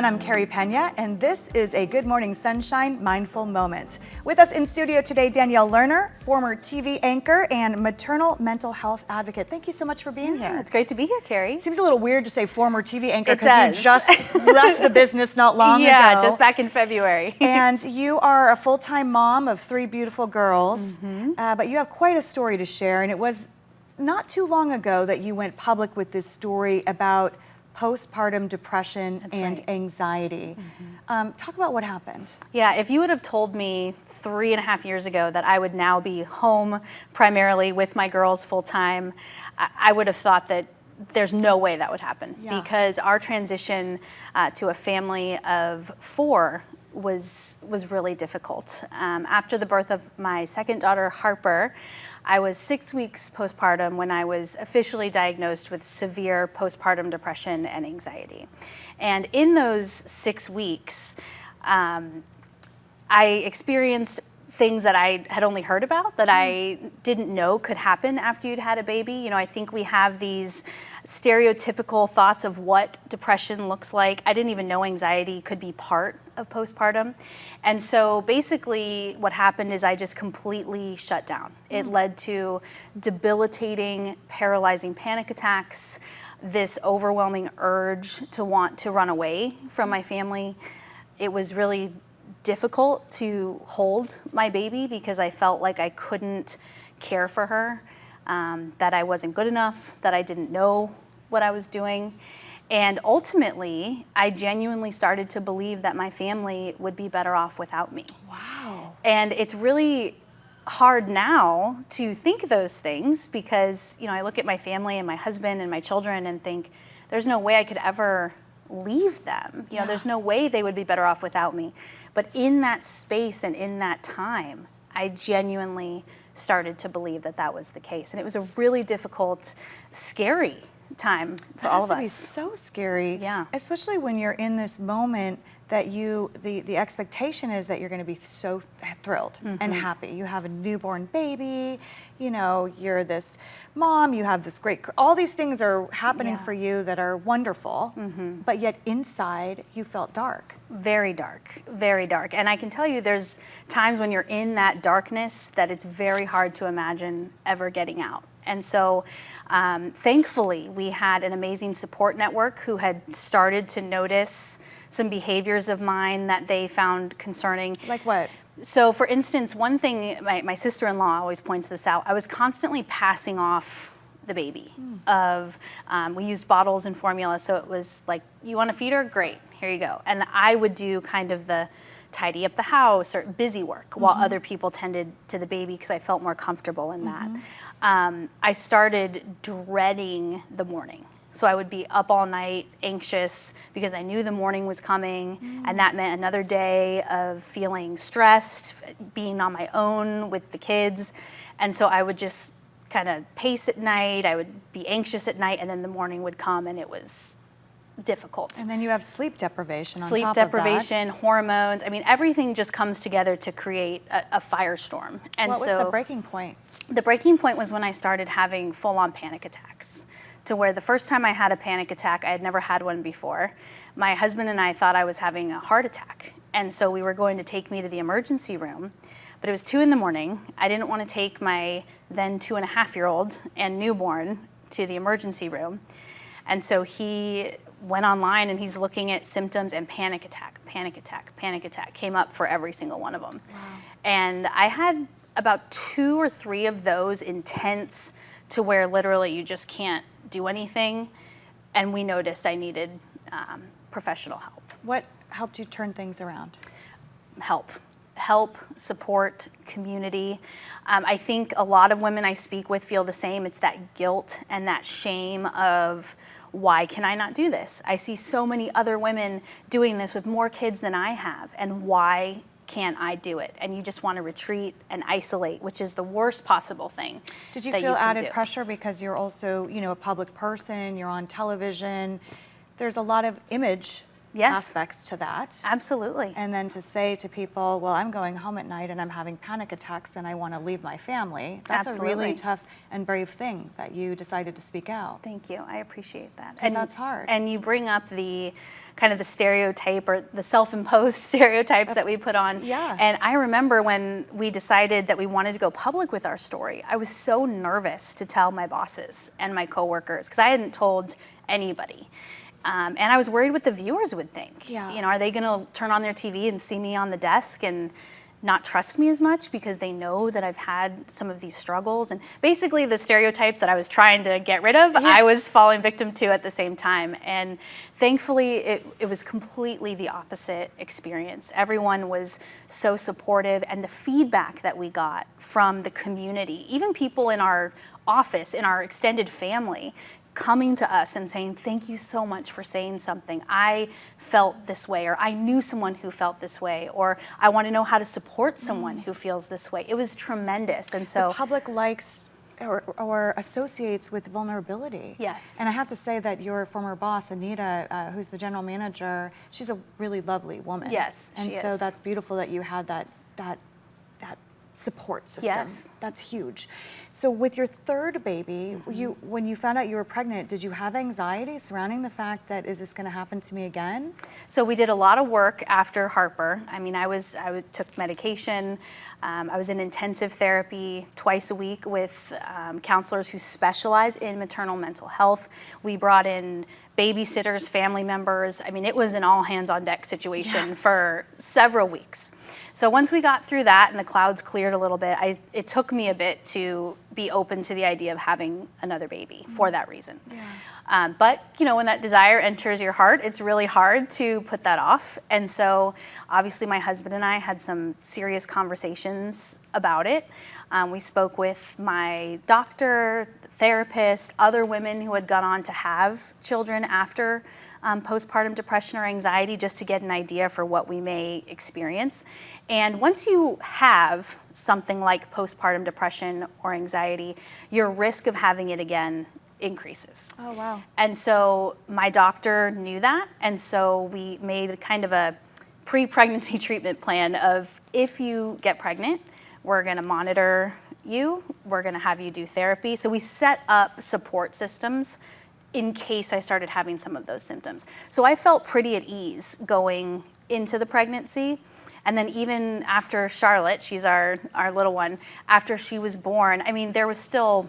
everyone, I'm Carey Pena, and this is a Good Morning Sunshine Mindful Moment. With us in studio today, Danielle Lerner, former TV anchor and maternal mental health advocate. Thank you so much for being here. It's great to be here, Carey. Seems a little weird to say former TV anchor because you just left the business not long ago. Yeah, just back in February. And you are a full-time mom of 3 beautiful girls, but you have quite a story to share, and it was not too long ago that you went public with this story about postpartum depression and anxiety. Talk about what happened. Yeah, if you would have told me 3.5 years ago that I would now be home primarily with my girls full time, I would have thought that there's no way that would happen because our transition to a family of 4 was really difficult. After the birth of my second daughter, Harper, I was 6 weeks postpartum when I was officially diagnosed with severe postpartum depression and anxiety. And in those 6 weeks, I experienced things that I had only heard about, that I didn't know could happen after you'd had a baby. You know, I think we have these stereotypical thoughts of what depression looks like. I didn't even know anxiety could be part of postpartum. And so basically what happened is I just completely shut down. It led to debilitating, paralyzing panic attacks, this overwhelming urge to want to run away from my family. It was really difficult to hold my baby because I felt like I couldn't care for her, that I wasn't good enough, that I didn't know what I was doing. And ultimately, I genuinely started to believe that my family would be better off without me. Wow. And it's really hard now to think those things because, you know, I look at my family and my husband and my children and think, there's no way I could ever leave them. You know, there's no way they would be better off without me. But in that space and in that time, I genuinely started to believe that that was the case. And it was a really difficult, scary time for all of us. It has to be so scary, Yeah. especially when you're in this moment that the expectation is that you're going to be so thrilled and happy. You have a newborn baby, you know, you're this mom, you have this great, all these things are happening for you that are wonderful, but yet inside you felt dark. Very dark, very dark. And I can tell you there's times when you're in that darkness that it's very hard to imagine ever getting out. And so thankfully we had an amazing support network who had started to notice some behaviors of mine that they found concerning. Like what? So for instance, one thing, my sister-in-law always points this out, I was constantly passing off the baby. We used bottles and formula, so it was like, you want to feed her? Great, here you go. And I would do kind of the tidy up the house or busy work while other people tended to the baby because I felt more comfortable in that. I started dreading the morning. So I would be up all night, anxious, because I knew the morning was coming, and that meant another day of feeling stressed, being on my own with the kids. And so I would just kind of pace at night, I would be anxious at night, and then the morning would come and it was difficult. And then you have sleep deprivation on Sleep top deprivation, hormones, I mean, everything just comes together to create a firestorm. And what was the breaking point? The breaking point was when I started having full-on panic attacks, to where the first time I had a panic attack, I had never had one before. My husband and I thought I was having a heart attack. And so we were going to take me to the emergency room, but it was 2 a.m. I didn't want to take my then 2.5-year-old and newborn to the emergency room. And so he went online and he's looking at symptoms, and panic attack came up for every single one of them. Wow. And I had about 2 or 3 of those intense to where literally you just can't do anything, and we noticed I needed professional help. What helped you turn things around? Help, support, community. I think a lot of women I speak with feel the same. It's that guilt and that shame of, why can I not do this? I see so many other women doing this with more kids than I have, and why can't I do it? And you just want to retreat and isolate, which is the worst possible thing. Did you feel added pressure because you're also, you know, a public person, you're on television, there's a lot of image Yes. aspects to that. Absolutely. And then to say to people, well, I'm going home at night and I'm having panic attacks and I want to leave my family. That's Absolutely. a really tough and brave thing that you decided to speak out. Thank you. I appreciate that. And that's hard. And you bring up the kind of the stereotype or the self-imposed stereotypes that we put on. Yeah. And I remember when we decided that we wanted to go public with our story, I was so nervous to tell my bosses and my coworkers because I hadn't told anybody. And I was worried what the viewers would think. Yeah. You know, are they going to turn on their TV and see me on the desk and not trust me as much because they know that I've had some of these struggles? And basically the stereotypes that I was trying to get rid of, I was falling victim to at the same time. And thankfully it was completely the opposite experience. Everyone was so supportive, and the feedback that we got from the community, even people in our office, in our extended family, coming to us and saying, thank you so much for saying something. I felt this way, or I knew someone who felt this way, or I want to know how to support someone who feels this way. It was tremendous. And so the public likes or associates with vulnerability. Yes. And I have to say that your former boss, Anita, who's the general manager, she's a really lovely woman. Yes, and she so is. that's beautiful that you had that support system. Yes. That's huge. So with your third baby, when you found out you were pregnant, did you have anxiety surrounding the fact that, is this going to happen to me again? So we did a lot of work after Harper. I mean, I took medication. I was in intensive therapy twice a week with counselors who specialize in maternal mental health. We brought in babysitters, family members. I mean, it was an all hands on deck situation for several weeks. So once we got through that and the clouds cleared a little bit, it took me a bit to be open to the idea of having another baby for that reason. Yeah. But, you know, when that desire enters your heart, it's really hard to put that off. And so obviously my husband and I had some serious conversations about it. We spoke with my doctor, therapist, other women who had gone on to have children after postpartum depression or anxiety, just to get an idea for what we may experience. And once you have something like postpartum depression or anxiety, your risk of having it again increases. Oh, wow. And so my doctor knew that, and so we made kind of a pre-pregnancy treatment plan of, if you get pregnant, we're going to monitor you, we're going to have you do therapy. So we set up support systems in case I started having some of those symptoms. So I felt pretty at ease going into the pregnancy. And then even after Charlotte, she's our little one, after she was born, I mean, there was still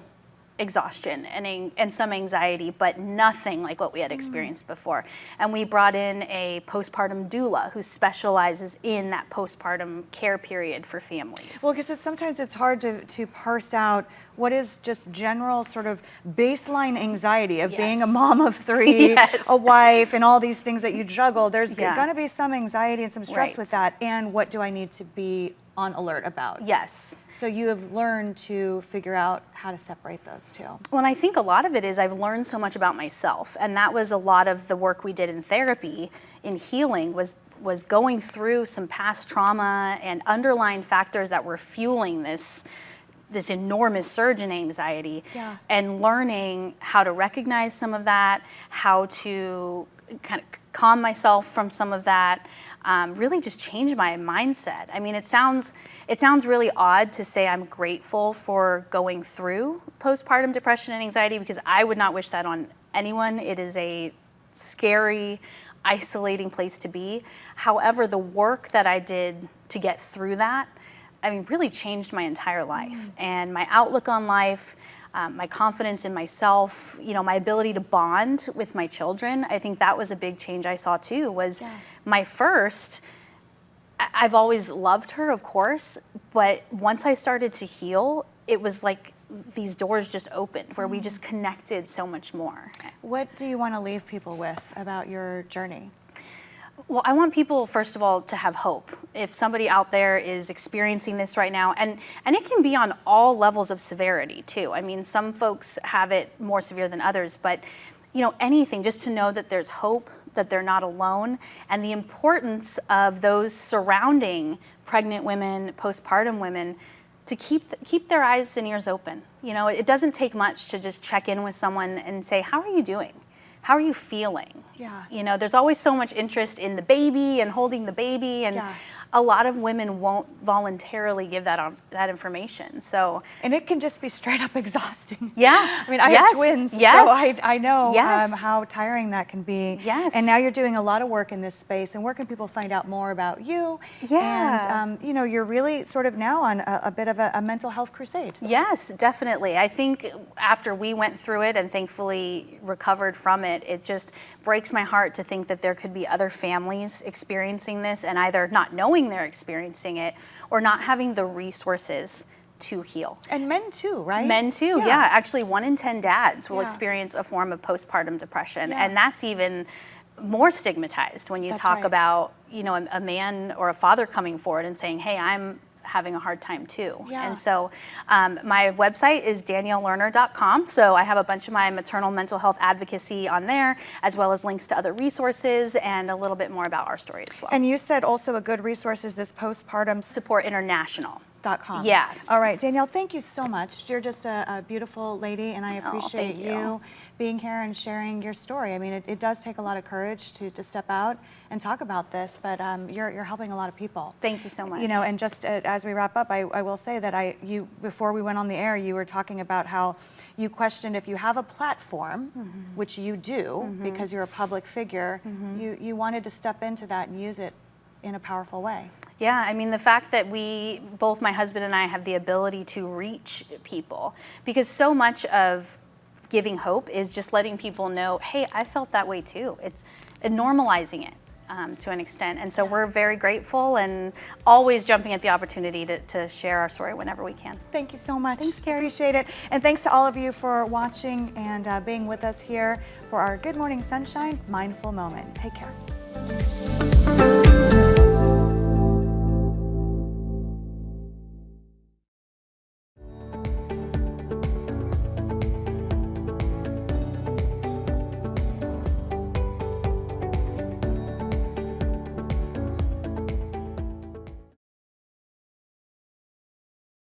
exhaustion and some anxiety, but nothing like what we had experienced before. And we brought in a postpartum doula who specializes in that postpartum care period for families. Well, because sometimes it's hard to parse out what is just general sort of baseline anxiety of being a mom of three, a wife, and all these things that you juggle. There's going to be some anxiety and some stress with that. And what do I need to be on alert about? Yes. So you have learned to figure out how to separate those two. Well, and I think a lot of it is I've learned so much about myself, and that was a lot of the work we did in therapy, in healing, was going through some past trauma and underlying factors that were fueling this enormous surge in anxiety, and learning how to recognize some of that, how to kind of calm myself from some of that. Really just changed my mindset. I mean, it sounds really odd to say I'm grateful for going through postpartum depression and anxiety, because I would not wish that on anyone. It is a scary, isolating place to be. However, the work that I did to get through that, I mean, really changed my entire life and my outlook on life. My confidence in myself, you know, my ability to bond with my children. I think that was a big change I saw too, was my first, I've always loved her, of course, but once I started to heal, it was like these doors just opened where we just connected so much more. What do you want to leave people with about your journey? Well, I want people, first of all, to have hope. If somebody out there is experiencing this right now, and it can be on all levels of severity too. I mean, some folks have it more severe than others, but you know, anything, just to know that there's hope, that they're not alone, and the importance of those surrounding pregnant women, postpartum women, to keep their eyes and ears open. You know, it doesn't take much to just check in with someone and say, how are you doing? how are you feeling? Yeah. You know, there's always so much interest in the baby and holding the baby, and Yeah. a lot of women won't voluntarily give that information. So, And it can just be straight up exhausting. yeah. I mean, I Yes. have twins, Yes. so I know Yes. how tiring that can be. Yes. And now you're doing a lot of work in this space. And where can people find out more about you? Yeah. And, you know, you're really sort of now on a bit of a mental health crusade. Yes, definitely. I think after we went through it and thankfully recovered from it, it just breaks my heart to think that there could be other families experiencing this and either not knowing they're experiencing it or not having the resources to heal. And men too, right? Men too, yeah. Actually, 1 in 10 dads will Yeah. experience a form of postpartum depression, Yeah. and that's even more stigmatized when you That's talk right. about, you know, a man or a father coming forward and saying, hey, I'm having a hard time too. Yeah. And so my website is daniellelerner.com. So I have a bunch of my maternal mental health advocacy on there, as well as links to other resources and a little bit more about our story as well. And you said also a good resource is this postpartum Support International. .com. Yeah. All right, Danielle, thank you so much. You're just a beautiful lady, and I appreciate thank you. being here and sharing your story. I mean, it does take a lot of courage to step out and talk about this, but you're helping a lot of people. Thank you so much. You know, and just as we wrap up, I will say that before we went on the air, you were talking about how you questioned if you have a platform, which you do because you're a public figure, you wanted to step into that and use it in a powerful way. Yeah, I mean, the fact that both my husband and I have the ability to reach people, because so much of giving hope is just letting people know, hey, I felt that way too. It's normalizing it to an extent. And so we're very grateful and always jumping at the opportunity to share our story whenever we can. Thank you so much. Thanks, Carey. Appreciate it. And thanks to all of you for watching and being with us here for our Good Morning Sunshine Mindful Moment. Take care.